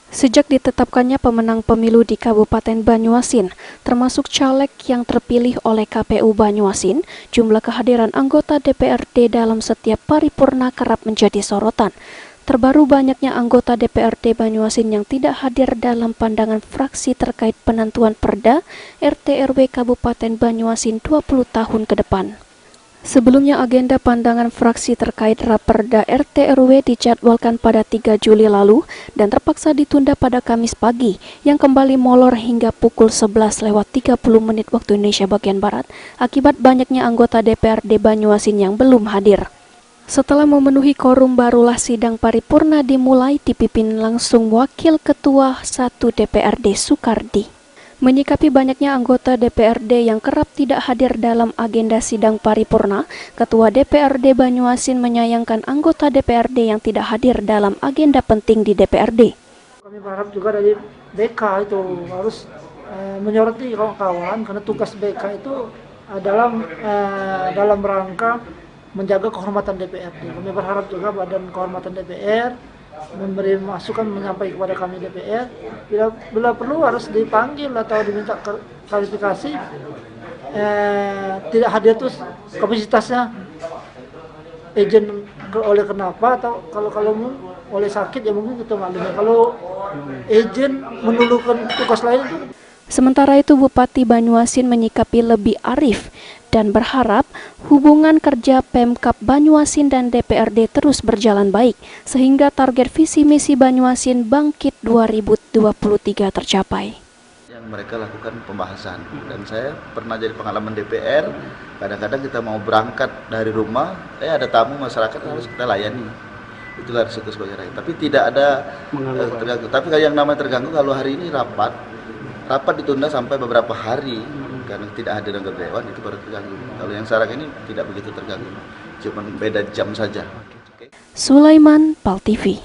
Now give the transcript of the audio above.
Sejak ditetapkannya pemenang pemilu di Kabupaten Banyuasin, termasuk caleg yang terpilih oleh KPU Banyuasin, jumlah kehadiran anggota DPRD dalam setiap paripurna kerap menjadi sorotan. Terbaru banyaknya anggota DPRD Banyuasin yang tidak hadir dalam pandangan fraksi terkait penentuan Perda RT RW Kabupaten Banyuasin 20 tahun ke depan. Sebelumnya agenda pandangan fraksi terkait Raperda RT RW dijadwalkan pada 3 Juli lalu dan terpaksa ditunda pada Kamis pagi yang kembali molor hingga pukul 11:30 waktu Indonesia bagian Barat akibat banyaknya anggota DPRD Banyuasin yang belum hadir. Setelah memenuhi quorum barulah sidang paripurna dimulai dipimpin langsung Wakil Ketua 1 DPRD Soekardi. Menyikapi banyaknya anggota DPRD yang kerap tidak hadir dalam agenda sidang paripurna, Ketua DPRD Banyuasin menyayangkan anggota DPRD yang tidak hadir dalam agenda penting di DPRD. Kami berharap juga dari BK itu harus menyoroti kawan-kawan karena tugas BK itu dalam rangka menjaga kehormatan DPRD. Kami berharap juga Badan Kehormatan DPR memberi masukan, menyampaikan kepada kami DPR bila perlu harus dipanggil atau diminta klarifikasi tidak hadir itu kapasitasnya izin oleh kenapa atau kalau oleh sakit ya mungkin kita maklumnya kalau izin menundukkan tugas lain itu. Sementara itu Bupati Banyuasin menyikapi lebih arif dan berharap hubungan kerja Pemkab Banyuasin dan DPRD terus berjalan baik sehingga target visi misi Banyuasin Bangkit 2023 tercapai. Yang mereka lakukan pembahasan dan saya pernah jadi pengalaman DPR, kadang-kadang kita mau berangkat dari rumah, ada tamu masyarakat harus kita layani. Itulah risiko sebagai rakyat. Tapi tidak ada terganggu. Tapi yang namanya terganggu kalau hari ini rapat ditunda sampai beberapa hari karena tidak hadir anggota dewan itu baru terganggu. Kalau yang sekarang ini tidak begitu terganggu, cuma beda jam saja. Sulaiman, PAL TV.